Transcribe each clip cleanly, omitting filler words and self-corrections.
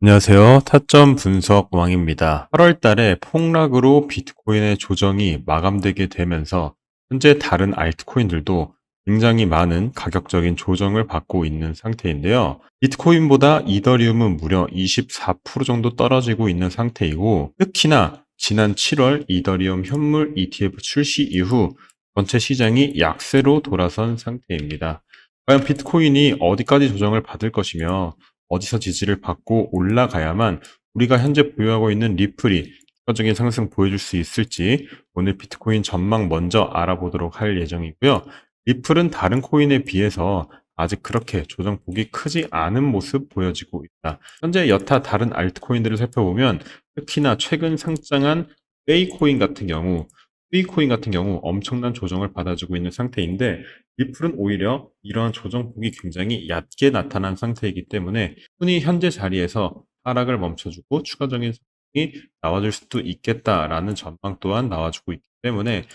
안녕하세요. 타점 분석 왕입니다. 8월 달에 폭락으로 비트코인의 조정이 마감되게 되면서 현재 다른 알트코인들도 굉장히 많은 가격적인 조정을 받고 있는 상태인데요. 비트코인보다 이더리움은 무려 24% 정도 떨어지고 있는 상태이고, 특히나 지난 7월 이더리움 현물 ETF 출시 이후 전체 시장이 약세로 돌아선 상태입니다. 과연 비트코인이 어디까지 조정을 받을 것이며 어디서 지지를 받고 올라가야만 우리가 현재 보유하고 있는 리플이 추가적인 상승 보여줄 수 있을지 오늘 비트코인 전망 먼저 알아보도록 할 예정이고요. 리플은 다른 코인에 비해서 아직 그렇게 조정폭이 크지 않은 모습 보여지고 있다. 현재 여타 다른 알트코인들을 살펴보면 특히나 최근 상장한 페이코인 같은 경우 엄청난 조정을 받아주고 있는 상태인데, 리플은 오히려 이러한 조정폭이 굉장히 얕게 나타난 상태이기 때문에 흔히 현재 자리에서 하락을 멈춰주고 추가적인 상승이 나와줄 수도 있겠다라는 전망 또한 나와주고 있기 때문에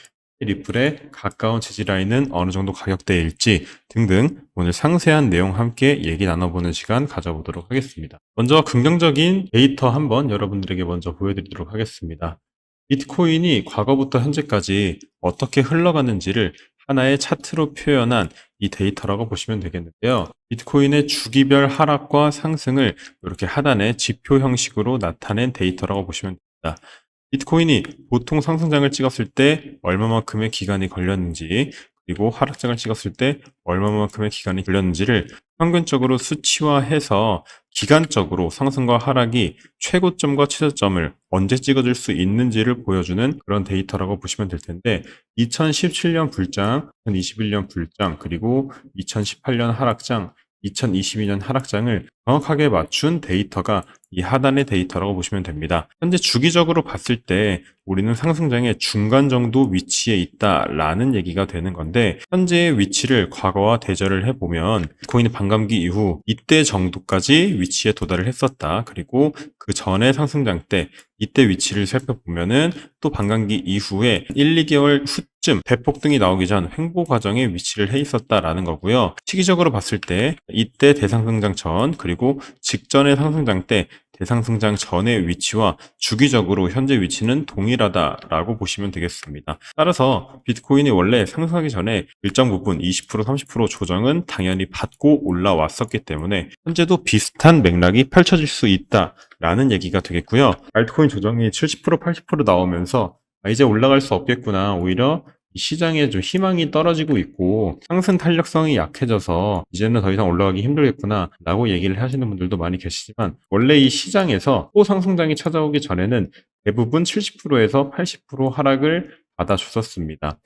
리플의 가까운 지지 라인은 어느 정도 가격대일지 등등 오늘 상세한 내용 함께 얘기 나눠보는 시간 가져보도록 하겠습니다. 먼저 긍정적인 데이터 한번 여러분들에게 먼저 보여드리도록 하겠습니다. 비트코인이 과거부터 현재까지 어떻게 흘러가는지를 하나의 차트로 표현한 이 데이터라고 보시면 되겠는데요. 비트코인의 주기별 하락과 상승을 이렇게 하단에 지표 형식으로 나타낸 데이터라고 보시면 됩니다. 비트코인이 보통 상승장을 찍었을 때 얼마만큼의 기간이 걸렸는지, 그리고 하락장을 찍었을 때 얼마만큼의 기간이 걸렸는지를 평균적으로 수치화해서 기간적으로 상승과 하락이 최고점과 최저점을 언제 찍어줄 수 있는지를 보여주는 그런 데이터라고 보시면 될 텐데, 2017년 불장, 2021년 불장, 그리고 2018년 하락장, 2022년 하락장을 정확하게 맞춘 데이터가 이 하단의 데이터라고 보시면 됩니다. 현재 주기적으로 봤을 때 우리는 상승장의 중간 정도 위치에 있다라는 얘기가 되는 건데, 현재의 위치를 과거와 대절을 해보면 비트코인이 반감기 이후 이때 정도까지 위치에 도달을 했었다. 그리고 그 전에 상승장 때 이때 위치를 살펴보면은 또 반감기 이후에 1, 2개월 후쯤 대폭등이 나오기 전 횡보 과정에 위치를 해 있었다라는 거고요. 시기적으로 봤을 때 이때 대상승장 전, 그리고 직전의 상승장 때 대상승장 전의 위치와 주기적으로 현재 위치는 동일하다라고 보시면 되겠습니다. 따라서 비트코인이 원래 상승하기 전에 일정 부분 20%, 30% 조정은 당연히 받고 올라왔었기 때문에 현재도 비슷한 맥락이 펼쳐질 수 있다라는 얘기가 되겠고요. 알트코인 조정이 70%, 80% 나오면서 이제 올라갈 수 없겠구나, 오히려 이 시장에 좀 희망이 떨어지고 있고 상승 탄력성이 약해져서 이제는 더 이상 올라가기 힘들겠구나 라고 얘기를 하시는 분들도 많이 계시지만, 원래 이 시장에서 또 상승장이 찾아오기 전에는 대부분 70%에서 80% 하락을 받아줬었습니다.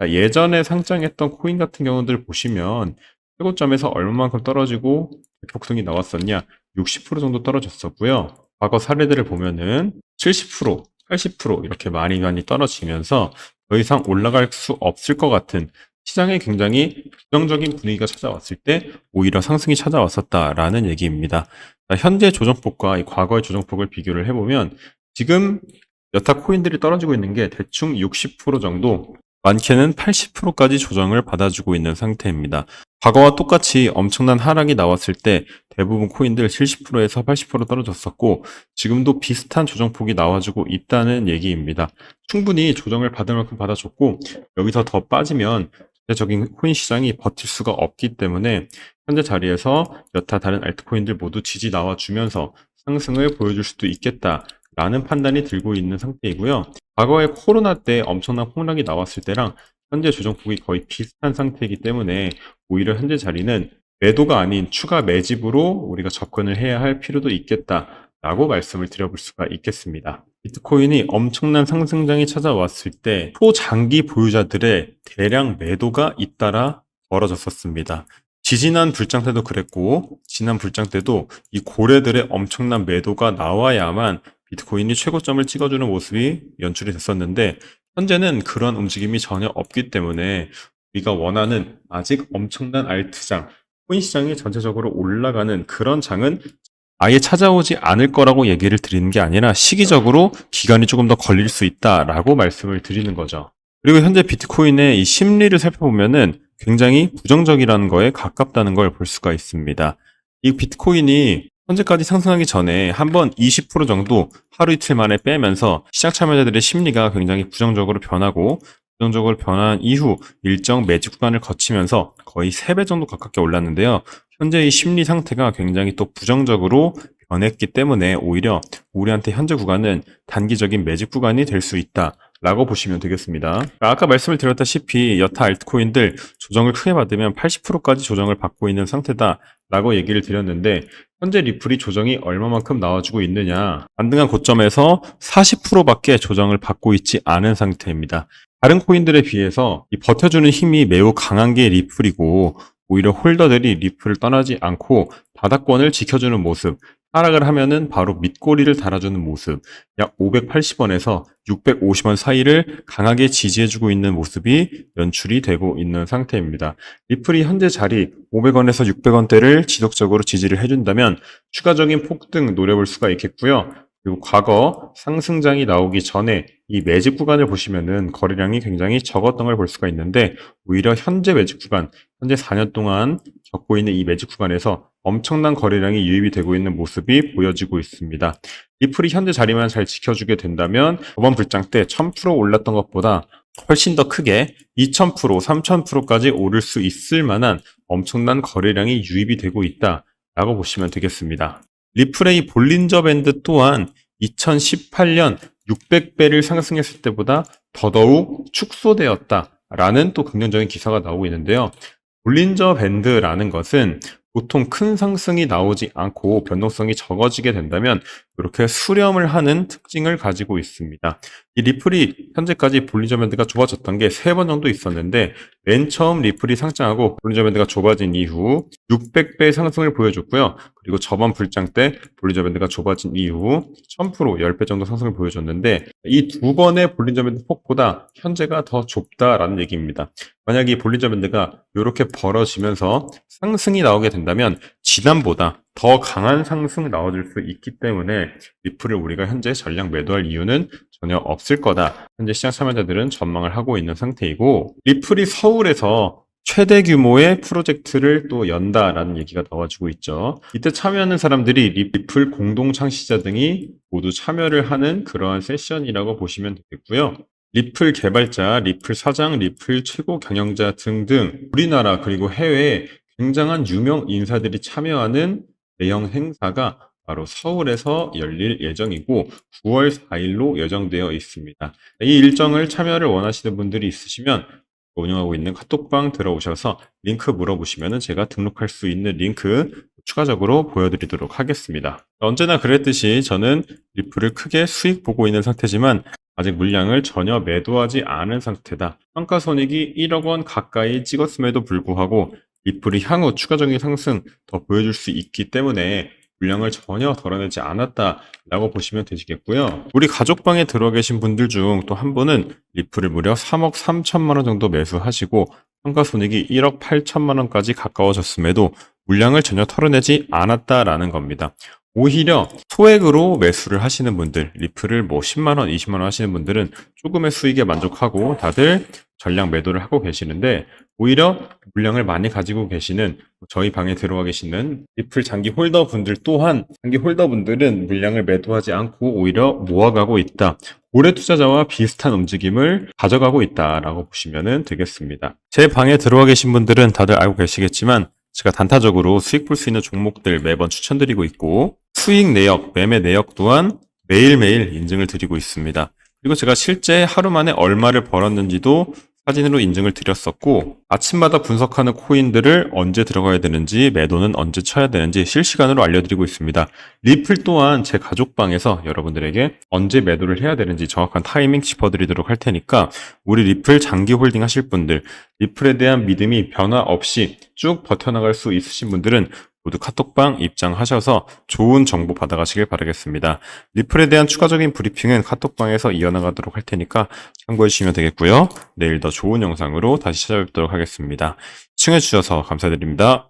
예전에 상장했던 코인 같은 경우들 보시면 최고점에서 얼마만큼 떨어지고 대폭등이 나왔었냐, 60% 정도 떨어졌었고요. 과거 사례들을 보면은 70%, 80% 이렇게 많이 떨어지면서 더 이상 올라갈 수 없을 것 같은 시장에 굉장히 부정적인 분위기가 찾아왔을 때 오히려 상승이 찾아왔었다라는 얘기입니다. 현재 조정폭과 이 과거의 조정폭을 비교를 해보면 지금 여타 코인들이 떨어지고 있는 게 대충 60% 정도, 많게는 80%까지 조정을 받아주고 있는 상태입니다. 과거와 똑같이 엄청난 하락이 나왔을 때 대부분 코인들 70%에서 80% 떨어졌었고, 지금도 비슷한 조정폭이 나와주고 있다는 얘기입니다. 충분히 조정을 받을 만큼 받아줬고, 여기서 더 빠지면 전체적인 코인 시장이 버틸 수가 없기 때문에 현재 자리에서 여타 다른 알트코인들 모두 지지 나와주면서 상승을 보여줄 수도 있겠다라는 판단이 들고 있는 상태이고요. 과거에 코로나 때 엄청난 폭락이 나왔을 때랑 현재 조정폭이 거의 비슷한 상태이기 때문에 오히려 현재 자리는 매도가 아닌 추가 매집으로 우리가 접근을 해야 할 필요도 있겠다라고 말씀을 드려볼 수가 있겠습니다. 비트코인이 엄청난 상승장이 찾아왔을 때 초장기 보유자들의 대량 매도가 잇따라 벌어졌었습니다. 지지난 불장 때도 그랬고, 지난 불장 때도 이 고래들의 엄청난 매도가 나와야만 비트코인이 최고점을 찍어주는 모습이 연출이 됐었는데, 현재는 그런 움직임이 전혀 없기 때문에 우리가 원하는 아직 엄청난 알트장, 코인 시장이 전체적으로 올라가는 그런 장은 아예 찾아오지 않을 거라고 얘기를 드리는 게 아니라 시기적으로 기간이 조금 더 걸릴 수 있다라고 말씀을 드리는 거죠. 그리고 현재 비트코인의 이 심리를 살펴보면은 굉장히 부정적이라는 거에 가깝다는 걸 볼 수가 있습니다. 이 비트코인이 현재까지 상승하기 전에 한번 20% 정도 하루 이틀 만에 빼면서 시장 참여자들의 심리가 굉장히 부정적으로 변하고 부정적으로 변한 이후 일정 매집 구간을 거치면서 거의 3배 정도 가깝게 올랐는데요. 현재 이 심리 상태가 굉장히 또 부정적으로 변했기 때문에 오히려 우리한테 현재 구간은 단기적인 매집 구간이 될 수 있다 라고 보시면 되겠습니다. 아까 말씀을 드렸다시피 여타 알트코인들 조정을 크게 받으면 80%까지 조정을 받고 있는 상태다 라고 얘기를 드렸는데, 현재 리플이 조정이 얼마만큼 나와주고 있느냐, 반등한 고점에서 40%밖에 조정을 받고 있지 않은 상태입니다. 다른 코인들에 비해서 이 버텨주는 힘이 매우 강한 게 리플이고, 오히려 홀더들이 리플을 떠나지 않고 바닥권을 지켜주는 모습, 하락을 하면은 바로 밑꼬리를 달아주는 모습, 약 580원에서 650원 사이를 강하게 지지해주고 있는 모습이 연출이 되고 있는 상태입니다. 리플이 현재 자리 500원에서 600원대를 지속적으로 지지를 해준다면 추가적인 폭등 노려볼 수가 있겠고요. 그리고 과거 상승장이 나오기 전에 이 매집 구간을 보시면은 거래량이 굉장히 적었던 걸 볼 수가 있는데, 오히려 현재 매집 구간, 현재 4년 동안 겪고 있는 이 매집 구간에서 엄청난 거래량이 유입이 되고 있는 모습이 보여지고 있습니다. 리플이 현재 자리만 잘 지켜주게 된다면 저번 불장 때 1000% 올랐던 것보다 훨씬 더 크게 2000%, 3000%까지 오를 수 있을 만한 엄청난 거래량이 유입이 되고 있다라고 보시면 되겠습니다. 리플의 볼린저 밴드 또한 2018년 600배를 상승했을 때보다 더더욱 축소되었다라는 또 긍정적인 기사가 나오고 있는데요. 볼린저 밴드라는 것은 보통 큰 상승이 나오지 않고 변동성이 적어지게 된다면 이렇게 수렴을 하는 특징을 가지고 있습니다. 이 리플이 현재까지 볼린저 밴드가 좁아졌던 게 3번 정도 있었는데, 맨 처음 리플이 상장하고 볼린저 밴드가 좁아진 이후 600배 상승을 보여줬고요. 그리고 저번 불장 때 볼린저 밴드가 좁아진 이후 1000%, 10배 정도 상승을 보여줬는데, 이 두 번의 볼린저 밴드 폭보다 현재가 더 좁다라는 얘기입니다. 만약 이 볼린저 밴드가 이렇게 벌어지면서 상승이 나오게 된다면 지난보다 더 강한 상승 나와줄 수 있기 때문에 리플을 우리가 현재 전량 매도할 이유는 전혀 없을 거다. 현재 시장 참여자들은 전망을 하고 있는 상태이고, 리플이 서울에서 최대 규모의 프로젝트를 또 연다라는 얘기가 나와주고 있죠. 이때 참여하는 사람들이 리플 공동 창시자 등이 모두 참여를 하는 그러한 세션이라고 보시면 되겠고요. 리플 개발자, 리플 사장, 리플 최고 경영자 등등 우리나라 그리고 해외에 굉장한 유명 인사들이 참여하는 대형 행사가 바로 서울에서 열릴 예정이고 9월 4일로 예정되어 있습니다. 이 일정을 참여를 원하시는 분들이 있으시면 운영하고 있는 카톡방 들어오셔서 링크 물어보시면 제가 등록할 수 있는 링크 추가적으로 보여드리도록 하겠습니다. 언제나 그랬듯이 저는 리플을 크게 수익 보고 있는 상태지만 아직 물량을 전혀 매도하지 않은 상태다. 평가손익이 1억 원 가까이 찍었음에도 불구하고 리플이 향후 추가적인 상승 더 보여줄 수 있기 때문에 물량을 전혀 덜어내지 않았다라고 보시면 되시겠고요. 우리 가족방에 들어와 계신 분들 중 또 한 분은 리플을 무려 3억 3천만 원 정도 매수하시고 평가손익이 1억 8천만 원까지 가까워졌음에도 물량을 전혀 털어내지 않았다라는 겁니다. 오히려 소액으로 매수를 하시는 분들, 리플을 뭐 10만 원, 20만 원 하시는 분들은 조금의 수익에 만족하고 다들 전량 매도를 하고 계시는데, 오히려 물량을 많이 가지고 계시는 저희 방에 들어와 계시는 리플 장기 홀더 분들 또한 장기 홀더 분들은 물량을 매도하지 않고 오히려 모아가고 있다. 고래 투자자와 비슷한 움직임을 가져가고 있다라고 보시면 되겠습니다. 제 방에 들어와 계신 분들은 다들 알고 계시겠지만 제가 단타적으로 수익 볼 수 있는 종목들 매번 추천드리고 있고, 수익 내역, 매매 내역 또한 매일매일 인증을 드리고 있습니다. 그리고 제가 실제 하루 만에 얼마를 벌었는지도 사진으로 인증을 드렸었고, 아침마다 분석하는 코인들을 언제 들어가야 되는지, 매도는 언제 쳐야 되는지 실시간으로 알려드리고 있습니다. 리플 또한 제 가족방에서 여러분들에게 언제 매도를 해야 되는지 정확한 타이밍 짚어드리도록 할 테니까, 우리 리플 장기 홀딩 하실 분들, 리플에 대한 믿음이 변화 없이 쭉 버텨나갈 수 있으신 분들은 모두 카톡방 입장하셔서 좋은 정보 받아가시길 바라겠습니다. 리플에 대한 추가적인 브리핑은 카톡방에서 이어나가도록 할 테니까 참고해 주시면 되겠고요. 내일 더 좋은 영상으로 다시 찾아뵙도록 하겠습니다. 시청해 주셔서 감사드립니다.